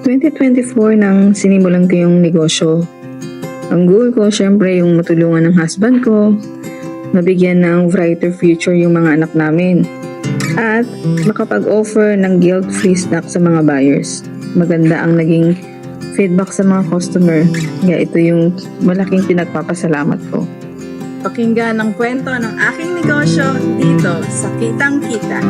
2024 nang sinimulan ko yung negosyo. Ang goal ko, syempre, yung matulungan ng husband ko, mabigyan ng brighter future yung mga anak namin, at makapag-offer ng guilt-free snack sa mga buyers. Maganda ang naging feedback sa mga customer, kaya ito yung malaking pinagpapasalamat ko. Pakinggan ang kwento ng aking negosyo dito sa Kitang Kita.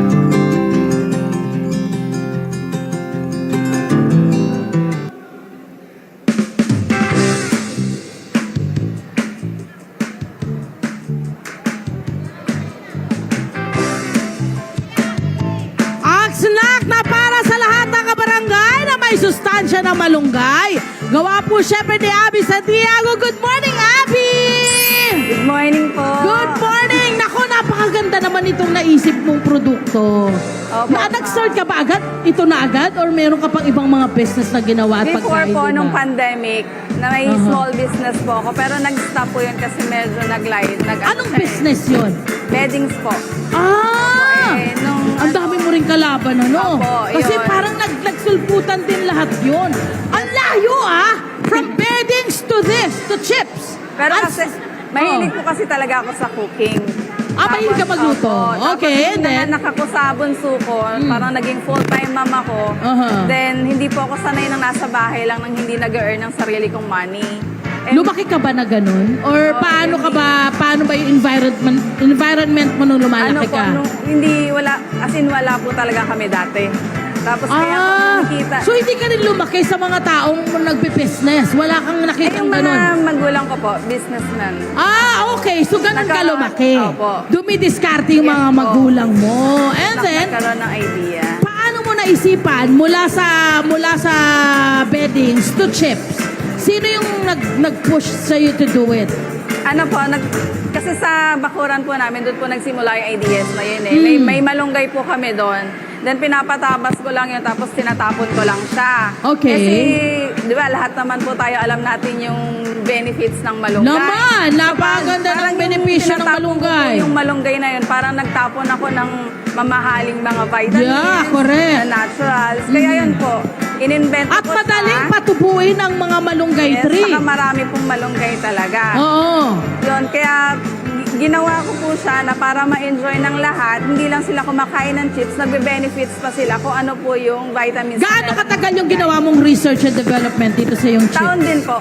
Ang snack na para sa lahat ng kabarangay na may sustansya ng malunggay. Gawa po syempre ni Abby Santiago. Good morning, Abby! Good morning po. Good morning! Naku, napakaganda naman itong naisip mong produkto. Opo, Nag-start ka ba agad? Ito na agad? Or meron ka pang ibang mga business na ginawa at Before pagkain? po, diba? nung pandemic, na may small business po ako, pero nag-stop po yun kasi medyo Anong business yun? Weddings po. Ah! Nung Ang dami mo rin kalaban, ano? Opo, Kasi yun. parang nagsulputan din lahat yun. Ang layo, ah! From beddings to this, to chips. Pero Ang- kasi, mahilig po kasi talaga ako sa cooking. mahilig ka magluto. Okay, and then? Tapos sa bunso ko, parang naging full-time mom ako. Then, hindi po ako sanay nang nasa bahay lang nang hindi nag-earn ng sarili kong money. And Lumaki ka ba na ganun? Or paano ba yung environment mo nung lumalaki ka? hindi, wala, as in wala po talaga kami dati. Tapos kaya ako nakikita. So hindi ka rin lumaki sa mga taong nagbe-business? Wala kang nakitang yung mga ganun? magulang ko po, businessman. Okay. So ganun ka lumaki. Opo. Dumidiskarte yung Yes mga po. magulang mo. And then, Nagkaroon ng idea. paano mo naisipan mula sa beddings to chips? Sino yung nag-push sa'yo to do it? Ano po, kasi sa bakuran po namin, doon po nagsimula yung ideas na yun eh. May malunggay po kami doon. Then pinapatabas ko lang yun, tapos tinatapon ko lang siya. Okay. Kasi, di ba, lahat naman po tayo alam natin yung benefits ng malunggay. Naman! Napakaganda ng Parang yung benepisyo ng tinatapon ko malunggay. po yung malunggay na yun, parang nagtapon ako ng mamahaling mga vitamins. Yeah, correct. Na naturals. Kaya yun po, in-invent At ko madaling siya. patubuin ang mga malunggay Yes, tree. saka marami pong malunggay talaga. Oo. Yun, kaya ginawa ko po siya na para ma-enjoy ng lahat, hindi lang sila kumakain ng chips, nagbe-benefits pa sila kung ano po yung vitamins. Gaano katagal yung ginawa mong research and development dito sa yung chip? Taon din po.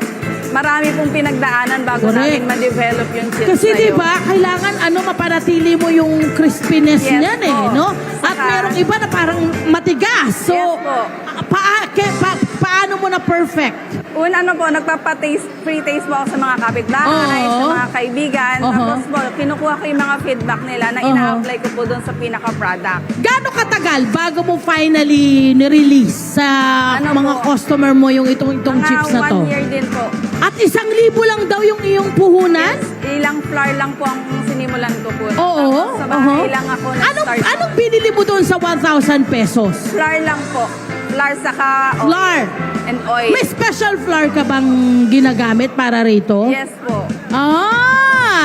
Marami pong pinagdaanan bago Correct. namin ma-develop yung chips Kasi na di yun. ba, kailangan mapanatili mo yung crispiness Yes niyan eh, po. no? At Saka- merong iba na parang matigas. So, Yes po. paano mo na perfect? Una po, free taste po ako sa mga kapitbahay, Oo. sa mga kaibigan. Oo. Tapos po, kinukuha ko yung mga feedback nila na ina-apply ko po doon sa pinaka-product. Gaano katagal bago mo finally ni-release sa Ano mga po? customer mo yung itong Mga chips na to? 1 year din po. At 1,000 lang daw yung iyong puhunan? Ilang flour lang po ang sinimulan ko po. Oo. Tapos sa bahay Oo. lang ako Anong nag-start. binili mo doon sa 1,000 pesos? Flour lang po. Flour saka oil. Flour. And oil. May special flour ka bang ginagamit para rito? Yes po.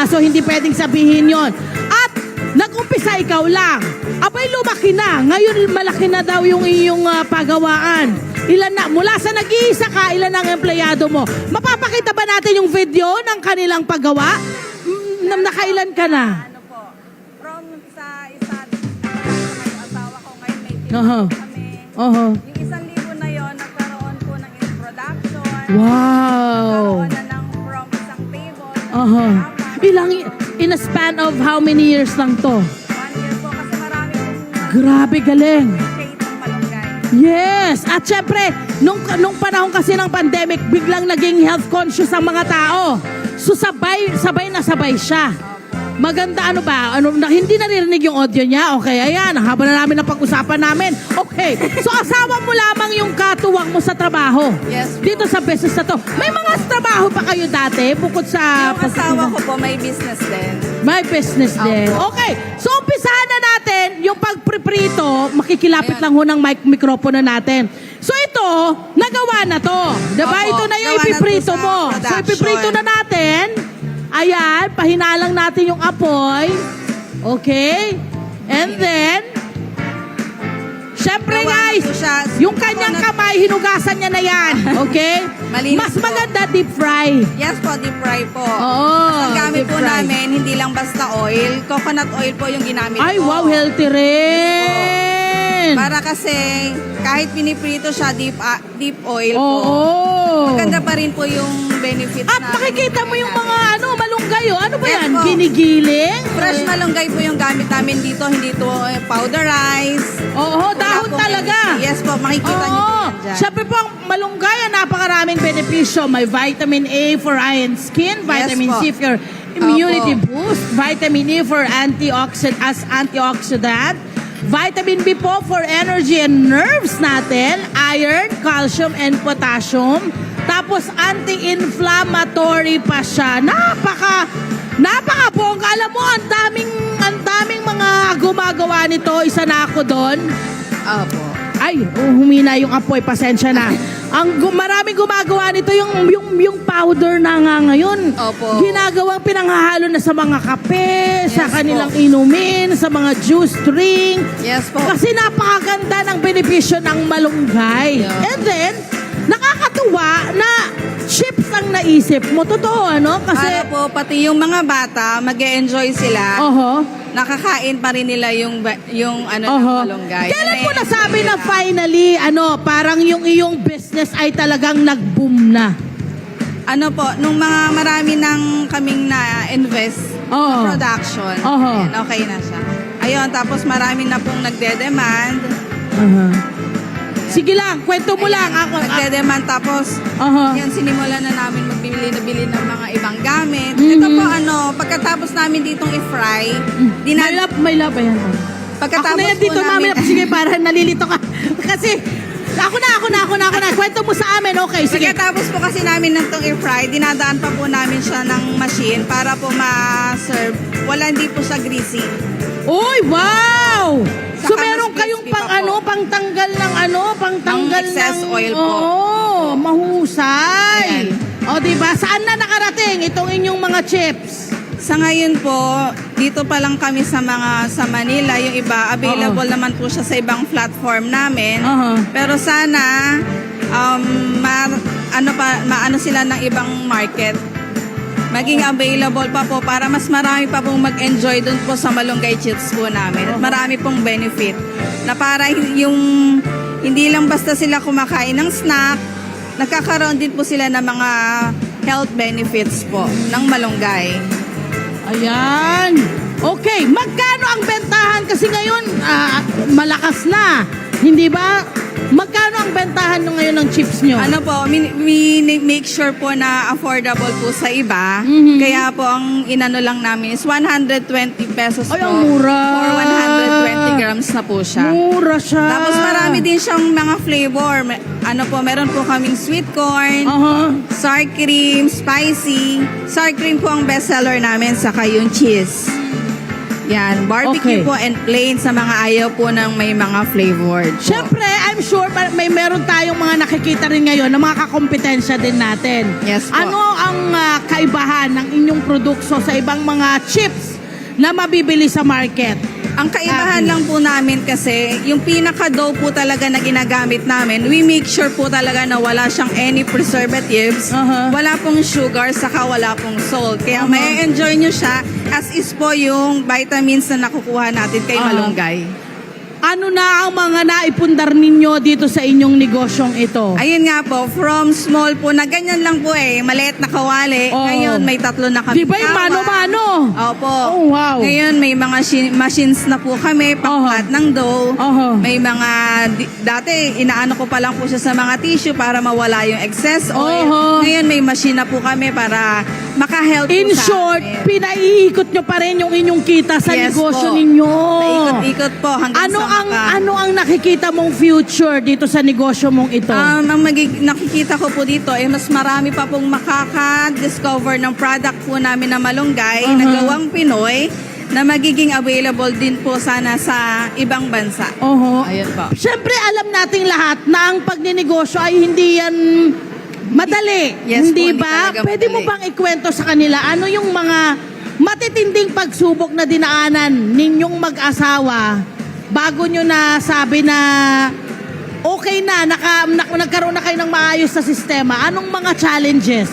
So hindi pwedeng sabihin yon. At nag-umpisa ikaw lang. Abay, lumaki na. Ngayon, malaki na daw yung iyong pagawaan. Ilan na, mula sa nag-iisa ka, ilan ang empleyado mo? Mapapakita ba natin yung video ng kanilang paggawa? Nakailan ka na? Ano po? From sa isa, asawa ko ngayon may team Aha. kami. Oho. Yung 1,000 na yon nagkaroon po ng introduction. Wow. Nagkaroon na ng from isang table. Aha. Apat. In a span of how many years lang to? 1 year po kasi marami pong Grabe, galing. shade ng malunggay. Yes! At syempre, nung panahon kasi ng pandemic, biglang naging health conscious ang mga tao. So sabay na sabay siya. Maganda hindi naririnig yung audio niya. Okay, ayan, habang na namin pag-usapan namin. Okay, so asawa mo lamang yung katuwang mo sa trabaho. Yes po. Dito sa business na to. May mga trabaho pa kayo dati bukod sa... Yung asawa ko po may business din. May business din. Opo. Okay. So, umpisahan na natin yung pagpriprito. Makikilapit lang ho ng mikropono natin. So, ito, nagawa na to. Diba? Opo, Ito na yung gawa na to ipiprito sa mo. So, production. ipiprito na natin. Ayan, pahinalang natin yung apoy. Okay? And then, syempre Gawa na guys, po siya. yung kanyang kamay fry, hinugasan niya na yan. Okay? Malinis Mas po. maganda deep fry. Yes po, deep fry po. Oo, Ang gamit deep po fry. namin, hindi lang basta oil. Coconut oil po yung ginamit Ay, ko. wow, healthy rin. Para kasi kahit piniprito siya deep oil po, Oo. maganda pa rin po yung benefits At na makikita mo yung mga malunggay. Ano ba Yes yan? po. Ginigiling? fresh malunggay po yung gamit namin dito, hindi to powderized. Oo, Wala dahon po talaga. Yes po, makikita niyo po Oo. yan dyan. Siyempre po, ang malunggay, napakaraming benepisyo. May vitamin A for eye and skin, vitamin po. C for immunity Opo. boost, vitamin E for antioxidant, vitamin B po for energy and nerves natin, iron, calcium, and potassium. Tapos anti-inflammatory pa siya. Napaka-bongga. Alam mo, ang daming mga gumagawa nito. Isa na ako doon. Opo. Ay, humina yung apoy, pasensya na. Maraming gumagawa nito yung powder na nga ngayon. Opo. Ginagawang pinanghahalo na sa mga kape, sa Yes kanilang po. inumin, sa mga juice drink. Yes po. Kasi napakaganda ng benepisyo ng malunggay. Yeah. And then, nakakatuwa na chips ang naisip mo. Totoo, ano? Kasi, Para po, pati yung mga bata, mag-e-enjoy sila. oho. Nakakain pa rin nila yung ng Oho. malunggay. Kailan mo Na-enjoy nasabi na nila. finally, parang yung iyong business ay talagang nag-boom na? Ano po, nung mga marami nang kaming na-invest Oo. sa production, Oho. ayan, okay na siya. Ayun, tapos marami na pong nagde-demand. Sige lang, kwento mo lang. Ako, Nagde-demand, tapos Aha. yan, sinimulan na namin magbili ng mga ibang gamit. Mhm. Ito po, pagkatapos namin ditong i-fry, may love, ayan. Ako pagkatapos na yan po dito, mami. namin, Sige, para nalilito ka. Kasi, ako na. Kwento mo sa amin, okay, sige. pagkatapos po kasi namin nitong i-fry, dinadaan pa po namin siya ng machine para po ma-serve. Hindi po siya greasy. Uy, wow! So, Saka meron mas kayong crispy pa po. pangtanggal ng pangtanggal Ng excess ng oil po. Oo, mahusay. Ayan. O, diba? Saan na nakarating itong inyong mga chips? Sa ngayon po, dito pa lang kami sa Manila. Yung iba, available naman po siya sa ibang platform namin. Aha. Pero sana, maano sila ng ibang market. Maging available pa po para mas marami pa pong mag-enjoy dun po sa malunggay chips po namin. At marami pong benefit. Na para hindi lang basta sila kumakain ng snack, nagkakaroon din po sila ng mga health benefits po ng malunggay. Ayan. Okay, magkano ang bentahan? Kasi ngayon, malakas na. Hindi ba? Magkano ang bentahan nyo ngayon ng chips nyo? Ano po, we make sure po na affordable po sa iba. Mhm. Kaya po ang inano lang namin is 120 pesos Ay, po. ang mura. For 120 grams na po siya. Mura siya. Tapos marami din siyang mga flavor. Meron po kaming sweet corn, Aha. sour cream, spicy. Sour cream po ang bestseller namin, saka yung cheese. Yan, barbecue Okay. po and plain sa mga ayaw po ng may mga flavored po. Siyempre, I'm sure meron tayong mga nakikita rin ngayon na mga kakompetensya din natin. Yes po. Ano ang kaibahan ng inyong produkto sa ibang mga chips na mabibili sa market? Ang kaibahan lang po namin kasi, yung pinaka-dough po talaga na ginagamit namin, we make sure po talaga na wala siyang any preservatives, Aha. wala pong sugar, saka wala pong salt. Kaya Aha. may enjoy nyo siya as is po yung vitamins na nakukuha natin kay Aha. malunggay. Ano na ang mga naipundar ninyo dito sa inyong negosyong ito? Ayun nga po, from small po, na ganyan lang po maliit na kawali. Oo. Ngayon, may 3 na kami. Di ba yung mano-mano? Opo. Oh, wow. Ngayon, may mga machines na po kami, pang-flat ng dough. Aha. May mga, dati, inaano ko pa lang po siya sa mga tissue para mawala yung excess oil. Aha. Ngayon, may machine na po kami para maka-help In po sa short, amin. pinaiikot nyo pa rin yung inyong kita sa Yes negosyo po. ninyo. Paikot-ikot po hanggang Ano ang nakikita mong future dito sa negosyo mong ito? Ang nakikita ko po dito mas marami pa pong makaka-discover ng product po namin na malunggay na gawang Pinoy na magiging available din po sana sa ibang bansa. Oho. Ayun po. Siyempre, alam nating lahat na ang pagninegosyo ay hindi yan madali. Yes hindi po, hindi ba? talaga Pwede mo madali. bang ikwento sa kanila ano yung mga matitinding pagsubok na dinaanan ninyong mag-asawa bago nyo na sabi na okay na, nagkaroon na kayo ng maayos na sistema, anong mga challenges?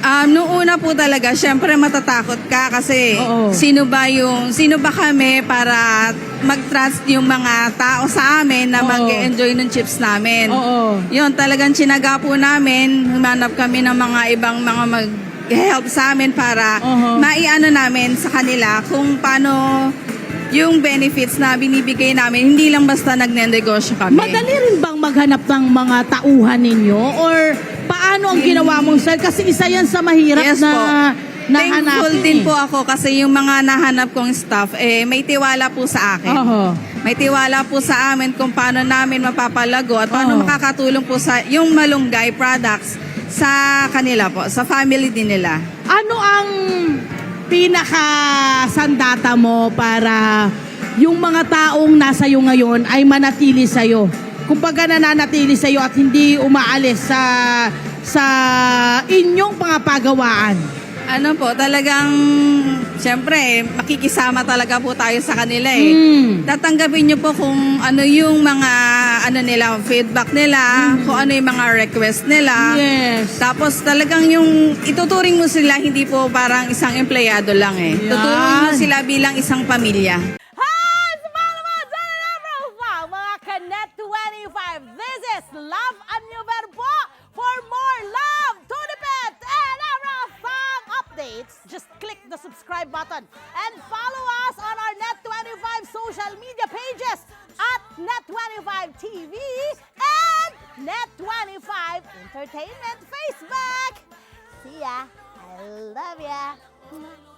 Noong una po talaga, syempre matatakot ka kasi Oo. sino ba kami para mag-trust yung mga tao sa amin na Oo. mag-enjoy ng chips namin. Oo. Yun, talagang tsinaga po namin, humanap kami ng mga ibang mga mag-help sa amin para Oo. maiano namin sa kanila kung paano yung benefits na binibigay namin, hindi lang basta nagnenegosyo kami. Madali rin bang maghanap ng mga tauhan ninyo? Or paano ang ginawa mong sir? Kasi isa yan sa mahirap Yes na po. nahanapin. Thankful din po ako kasi yung mga nahanap kong staff, may tiwala po sa akin. Oo. May tiwala po sa amin kung paano namin mapapalago at paano Oo. makakatulong po sa yung malunggay products sa kanila po, sa family din nila. Ano ang pinaka sandata mo para yung mga taong nasa iyo ngayon ay manatili sa iyo? Kumbaga nananatili sa iyo at hindi umaalis sa inyong mga pagawaan. Ano po, talagang, siyempre, makikisama talaga po tayo sa kanila Tatanggapin nyo po kung ano yung mga, nila, feedback nila, kung ano yung mga request nila. Yes. Tapos talagang yung ituturing mo sila, hindi po parang isang empleyado lang Yan. Tuturing mo sila bilang isang pamilya. Hi! Sa mga naman, dyan na mga Kanet 25. This is Love and New Verbo. For more love to the pet and everything updates, just click the subscribe button and follow us on our Net25 social media pages at Net25 TV and Net25 Entertainment Facebook. See ya. I love ya.